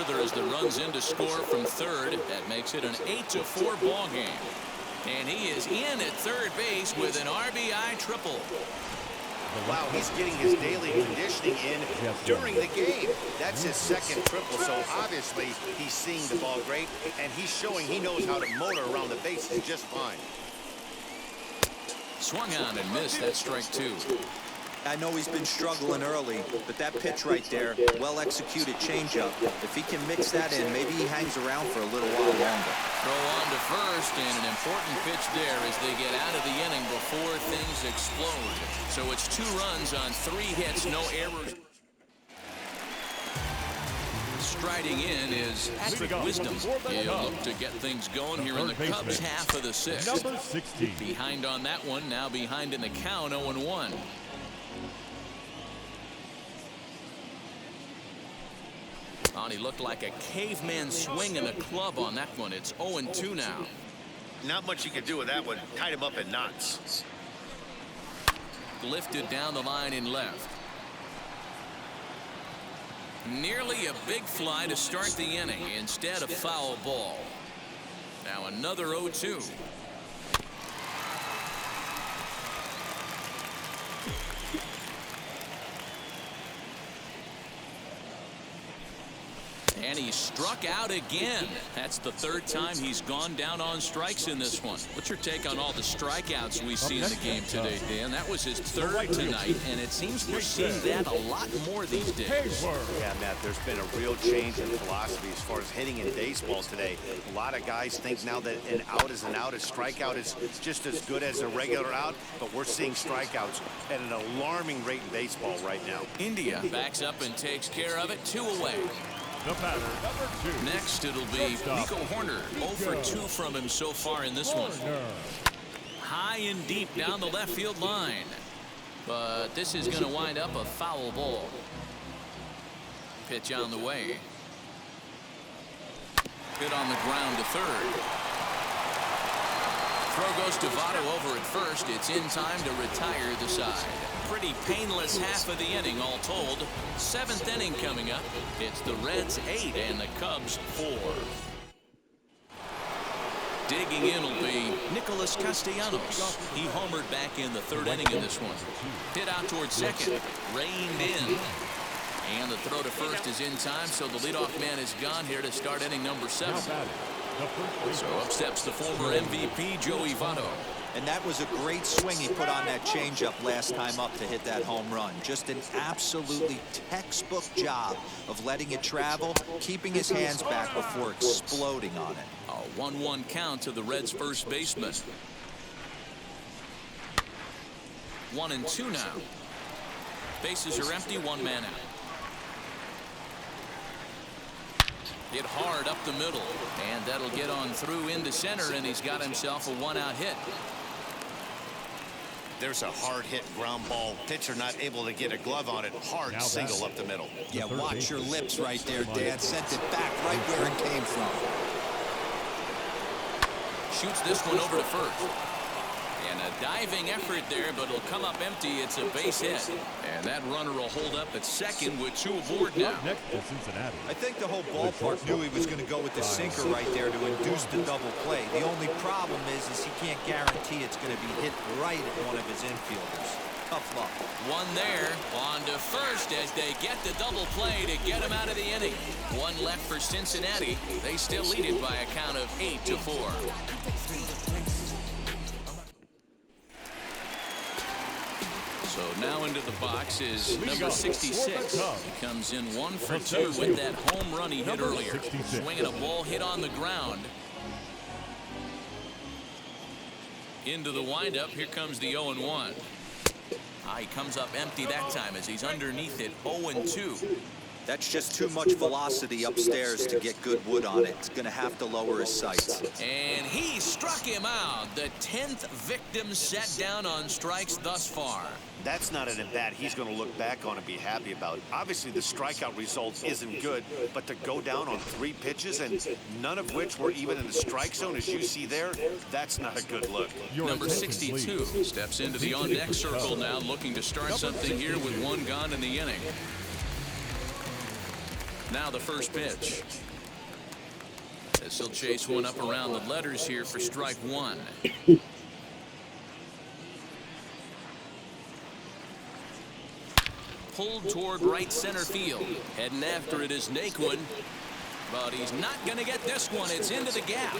further as the runs in to score from third. That makes it an 8-4 ball game. And he is in at third base with an RBI triple. Wow, he's getting his daily conditioning in during the game. That's his second triple, so obviously he's seeing the ball great, and he's showing he knows how to motor around the bases just fine. Swung on and missed. That's strike two. I know he's been struggling early, but that pitch right there, well-executed changeup. If he can mix that in, maybe he hangs around for a little while longer. Throw on to first, and an important pitch there as they get out of the inning before things explode. So it's 2 runs on 3 hits, no errors. Striding in is Patrick Wisdom. He'll look to get things going here in the Cubs half of the 6th. Behind on that one, now behind in the count, 0-1. He looked like a caveman swinging a club on that one. It's 0-2 now. Not much you can do with that one. Tied him up in knots. Lifted down the line in left. Nearly a big fly to start the inning. Instead, a foul ball. Now another 0-2. And he struck out again. That's the 3rd time he's gone down on strikes in this one. What's your take on all the strikeouts we see in the game today, Dan? That was his 3rd tonight, and it seems we're seeing that a lot more these days. Yeah, Matt, there's been a real change in philosophy as far as hitting in baseball today. A lot of guys think now that an out is an out, a strikeout is just as good as a regular out, but we're seeing strikeouts at an alarming rate in baseball right now. India backs up and takes care of it, 2 away. The batter, number 2. Next, it'll be Nico Horner. 0 for 2 from him so far in this one. High and deep down the left field line. But this is going to wind up a foul ball. Pitch on the way. Hit on the ground to third. Throw goes to Votto over at first. It's in time to retire the side. Pretty painless half of the inning all told. 7th inning coming up. It's the Reds 8 and the Cubs 4. Digging in will be Nicholas Castellanos. He homered back in the 3rd inning in this one. Hit out towards second. Reined in. And the throw to first is in time, so the leadoff man is gone here to start inning number 7. So up steps the former MVP, Joey Votto. And that was a great swing he put on that changeup last time up to hit that home run. Just an absolutely textbook job of letting it travel, keeping his hands back before exploding on it. A 1-1 count to the Reds' first baseman. 1-2 now. Bases are empty, 1 man out. Hit hard up the middle, and that'll get on through into center, and he's got himself a 1-out hit. There's a hard hit ground ball. Pitcher not able to get a glove on it. Hard single up the middle. Yeah, watch your lips right there, Dan. Sent it back right where it came from. Shoots this one over to first. And a diving effort there, but it'll come up empty. It's a base hit. And that runner will hold up at second with 2 aboard now. Next to Cincinnati. I think the whole ballpark knew he was going to go with the sinker right there to induce the double play. The only problem is he can't guarantee it's going to be hit right at one of his infielders. Tough luck. One there, on to first as they get the double play to get him out of the inning. 1 left for Cincinnati. They still lead it by a count of 8-4. So now into the box is number 66. He comes in 1 for 2 with that home run he hit earlier. Swinging a ball hit on the ground. Into the windup. Here comes the 0-1. He comes up empty that time as he's underneath it. 0-2. That's just too much velocity upstairs to get good wood on it. It's going to have to lower his sights. And he struck him out. The 10th victim set down on strikes thus far. That's not an at-bat he's going to look back on and be happy about. Obviously, the strikeout result isn't good, but to go down on 3 pitches and none of which were even in the strike zone, as you see there, that's not a good look. Number 62 steps into the on-deck circle now, looking to start something here with 1 gone in the inning. Now the first pitch. This will chase one up around the letters here for strike one. Pulled toward right center field. Heading after it is Naquin. But he's not going to get this one. It's into the gap.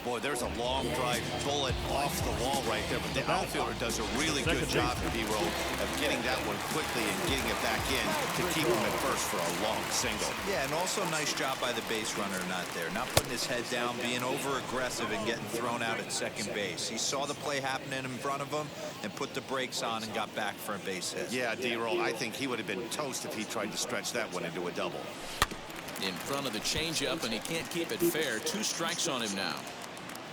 Boy, there's a long drive bullet off the wall right there, but the outfielder does a really good job, D-Roll, of getting that one quickly and getting it back in to keep him at first for a long single. Yeah, and also nice job by the base runner not there. Not putting his head down, being over-aggressive and getting thrown out at second base. He saw the play happening in front of him and put the brakes on and got back for a base hit. Yeah, D-Roll, I think he would have been toast if he tried to stretch that one into a double. In front of the changeup, and he can't keep it fair. 2 strikes on him now.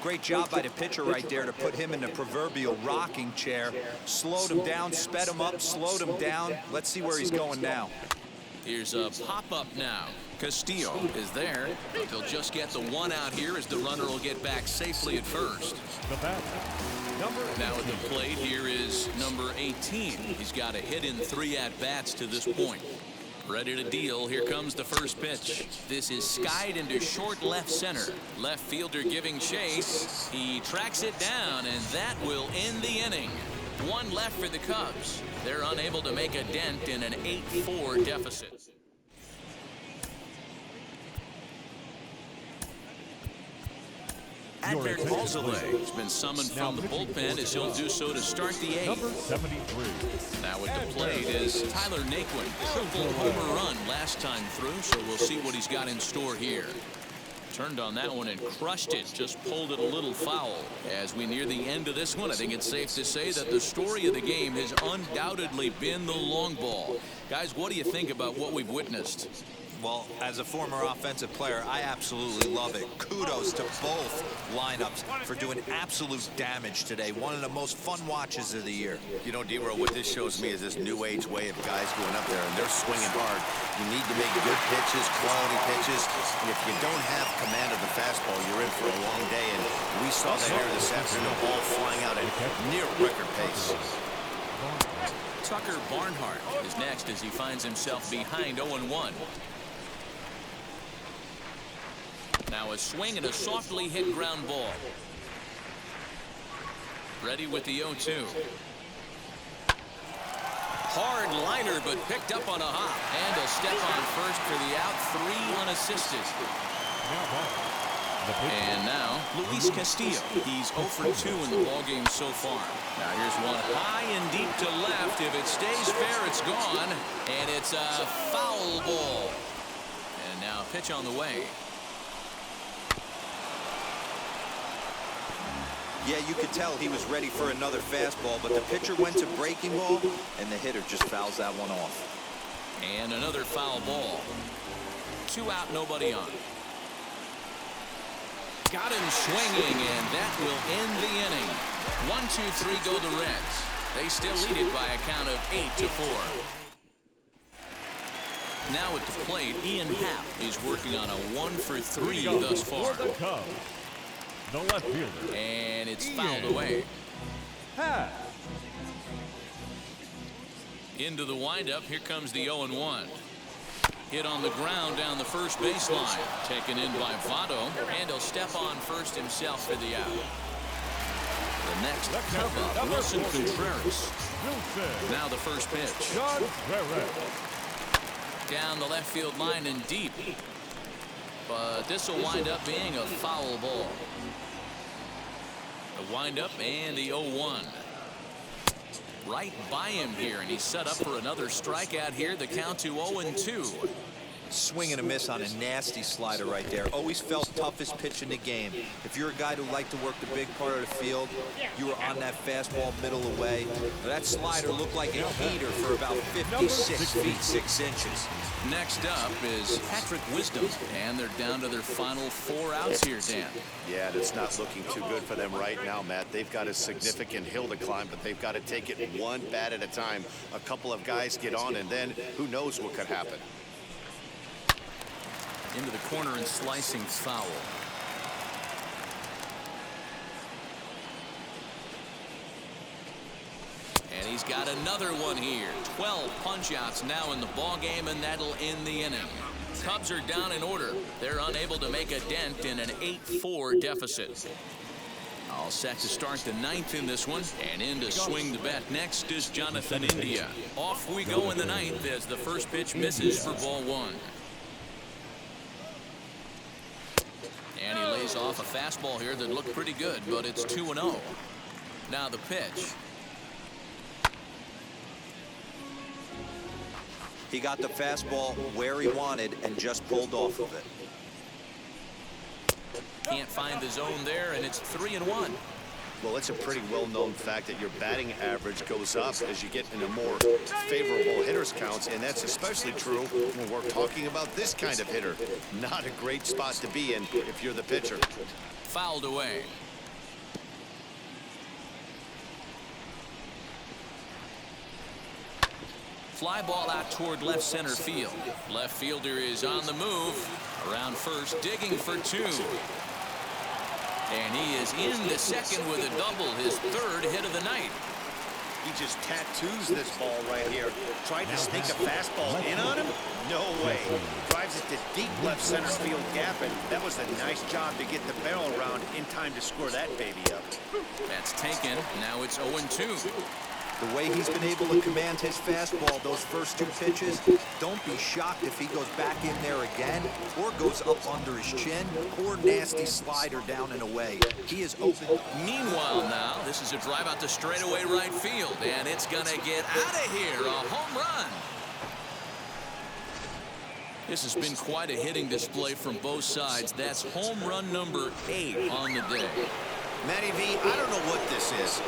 Great job by the pitcher right there to put him in the proverbial rocking chair. Slowed him down, sped him up, slowed him down. Let's see where he's going now. Here's a pop-up now. Castillo is there. He'll just get the one out here as the runner will get back safely at first. The batter, number Now at the plate here is number 18. He's got a hit in 3 at-bats to this point. Ready to deal. Here comes the first pitch. This is skied into short left center. Left fielder giving chase. He tracks it down, and that will end the inning. 1 left for the Cubs. They're unable to make a dent in an 8-4 deficit. Advert Alzolay has been summoned from the bullpen as he'll do so to start the 8th. number 73. Now at the plate is Tyler Naquin. Triple homer run last time through, so we'll see what he's got in store here. Turned on that one and crushed it. Just pulled it a little foul. As we near the end of this one, I think it's safe to say that the story of the game has undoubtedly been the long ball. Guys, what do you think about what we've witnessed? Well, as a former offensive player, I absolutely love it. Kudos to both lineups for doing absolute damage today. One of the most fun watches of the year. You know, D-Roll, what this shows me is this new age way of guys going up there, and they're swinging hard. You need to make good pitches, quality pitches, and if you don't have command of the fastball, you're in for a long day, and we saw that here this afternoon, ball flying out at near record pace. Tucker Barnhart is next as he finds himself behind 0-1. Now a swing and a softly hit ground ball. Ready with the 0-2. Hard liner, but picked up on a hop. And a step on first for the out. 3 unassisted. And now Luis Castillo. He's 0 for 2 in the ballgame so far. Now here's one high and deep to left. If it stays fair, it's gone. And it's a foul ball. And now pitch on the way. Yeah, you could tell he was ready for another fastball, but the pitcher went to breaking ball, and the hitter just fouls that one off. And another foul ball. 2 out, nobody on. Got him swinging, and that will end the inning. 1-2-3 go the Reds. They still lead it by a count of 8-4. Now at the plate, Ian Happ is working on a 1 for 3 thus far. For the Cubs, the left fielder. And it's fouled away. Into the windup. Here comes the 0-1. Hit on the ground down the first baseline. Taken in by Votto. And he'll step on first himself for the out. The next up, Wilson Contreras. Now the first pitch. Down the left field line and deep. But this will wind up being a foul ball. The windup and the 0-1. Right by him here, and he's set up for another strikeout here. The count to 0-2. Swing and a miss on a nasty slider right there. Always felt toughest pitch in the game. If you're a guy who liked to work the big part of the field, you were on that fastball middle away. That slider looked like a heater for about 56 feet 6 inches. Next up is Patrick Wisdom, and they're down to their final 4 outs here, Dan. Yeah, it's not looking too good for them right now, Matt. They've got a significant hill to climb, but they've got to take it one bat at a time. A couple of guys get on, and then who knows what could happen. Into the corner and slicing foul. And he's got another one here. 12 punch-outs now in the ball game, and that'll end the inning. Cubs are down in order. They're unable to make a dent in an 8-4 deficit. All set to start the ninth in this one, and in to swing the bat next is Jonathan India. Off we go in the ninth as the first pitch misses for ball one. And he lays off a fastball here that looked pretty good, but it's 2-0. Now the pitch. He got the fastball where he wanted and just pulled off of it. Can't find the zone there, and it's 3-1. Well, it's a pretty well-known fact that your batting average goes up as you get into more favorable hitters counts, and that's especially true when we're talking about this kind of hitter. Not a great spot to be in if you're the pitcher. Fouled away. Fly ball out toward left center field. Left fielder is on the move. Around first, digging for two. And he is in the second with a double, his third hit of the night. He just tattoos this ball right here. Tried to sneak a fastball in on him? No way. Drives it to deep left center field gap, and that was a nice job to get the barrel around in time to score that baby up. That's taken. Now it's 0-2. The way he's been able to command his fastball those first two pitches, don't be shocked if he goes back in there again or goes up under his chin. Poor nasty slider down and away. He is open. Meanwhile now, this is a drive out to straightaway right field, and it's going to get out of here. A home run. This has been quite a hitting display from both sides. That's home run number 8 on the day. Matty V, I don't know what this is.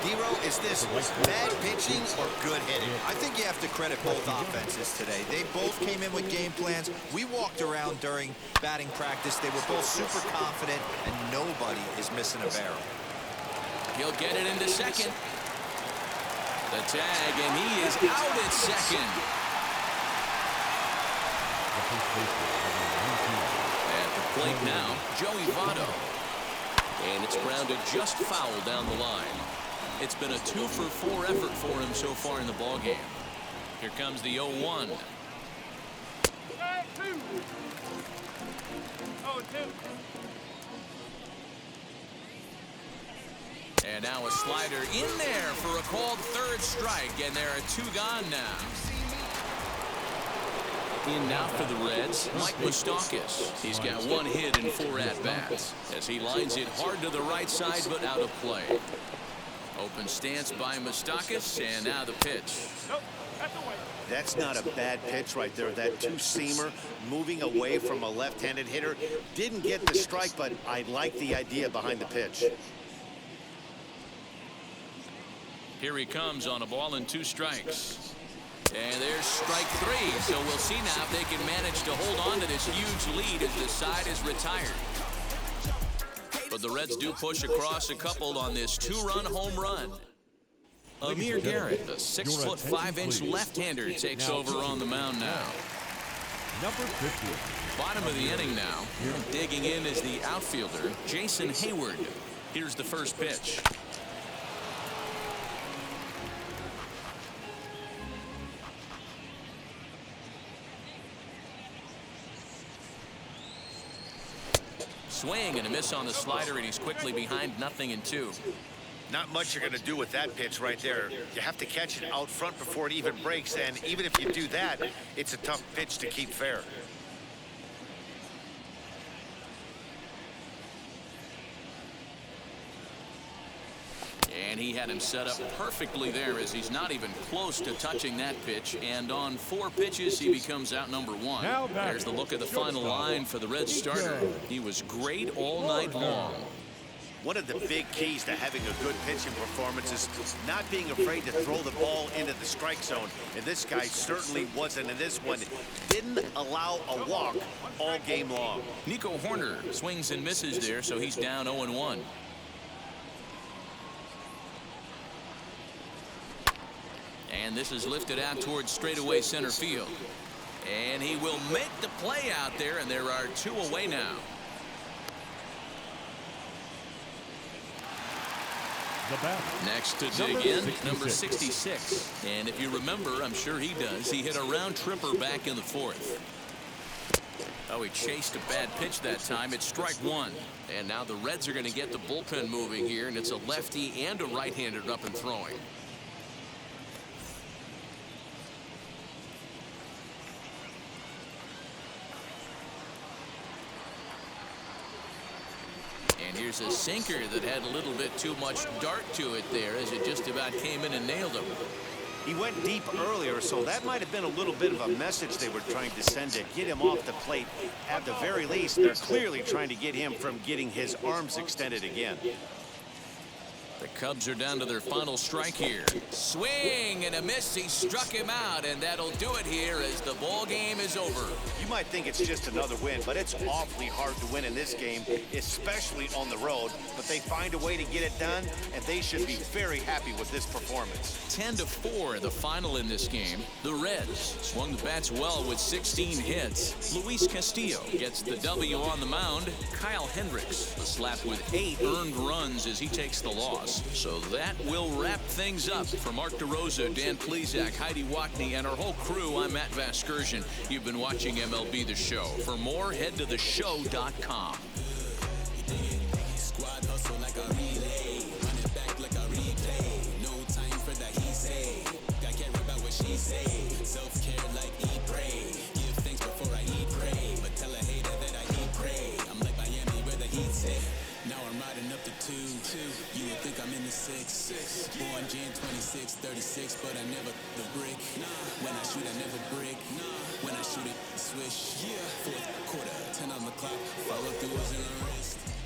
D-Ro, is this bad pitching or good hitting? I think you have to credit both offenses today. They both came in with game plans. We walked around during batting practice. They were both super confident, and nobody is missing a barrel. He'll get it into second. The tag, and he is out at second. At the plate now, Joey Votto. And it's grounded just foul down the line. It's been a 2-for-4 effort for him so far in the ballgame. Here comes the 0-1. And now a slider in there for a called third strike, and there are 2 gone now. In now for the Reds, Mike Moustakas. He's got 1 hit and 4 at-bats as he lines it hard to the right side but out of play. Open stance by Moustakas, and now the pitch. That's not a bad pitch right there. That two-seamer moving away from a left-handed hitter. Didn't get the strike, but I like the idea behind the pitch. Here he comes on a ball and 2 strikes. And there's strike 3, so we'll see now if they can manage to hold on to this huge lead as the side is retired. But the Reds do push across a couple on this 2-run home run. Amir Garrett, the 6'5" left-hander, takes over on the mound now. Number 50. Bottom of the inning now. Digging in is the outfielder, Jason Hayward. Here's the first pitch. Swing and a miss on the slider, and he's quickly behind 0-2. Not much you're going to do with that pitch right there. You have to catch it out front before it even breaks, and even if you do that, it's a tough pitch to keep fair. And he had him set up perfectly there as he's not even close to touching that pitch. And on 4 pitches, he becomes out number 1. There's the look at the final line for the Reds starter. He was great all night long. One of the big keys to having a good pitching performance is not being afraid to throw the ball into the strike zone. And this guy certainly wasn't in this one. Didn't allow a walk all game long. Nico Horner swings and misses there, so he's down 0-1. And this is lifted out towards straightaway center field. And he will make the play out there, and there are 2 away now. The bat. Next to dig in, number 66. And if you remember, I'm sure he does, he hit a round tripper back in the fourth. Oh, he chased a bad pitch that time. It's strike one. And now the Reds are going to get the bullpen moving here, and it's a lefty and a right-hander up and throwing. And here's a sinker that had a little bit too much dart to it there as it just about came in and nailed him. He went deep earlier, so that might have been a little bit of a message they were trying to send to get him off the plate. At the very least, they're clearly trying to get him from getting his arms extended again. The Cubs are down to their final strike here. Swing and a miss. He struck him out, and that'll do it here as the ball game is over. You might think it's just another win, but it's awfully hard to win in this game, especially on the road. But they find a way to get it done, and they should be very happy with this performance. 10-4 the final in this game. The Reds swung the bats well with 16 hits. Luis Castillo gets the W on the mound. Kyle Hendricks the slap with 8 earned runs as he takes the loss. So that will wrap things up. For Mark DeRosa, Dan Plesac, Heidi Watney, and our whole crew, I'm Matt Vasgersian. You've been watching MLB The Show. For more, head to theshow.com. Squad hustle like a relay, run it back like a replay. No time for that he say. Got care about what she say. Self-care like eat, pray. Give thanks before I eat, pray. But tell a hater that I eat, pray. I'm like Miami where the heat say. Now I'm riding up to 2. You would think I'm in the 6. Born Jan 26, 36, but I never the brick. When I shoot, I never break. When I shoot it, swish. Fourth quarter, 10 on the clock. Follow through in the wrist.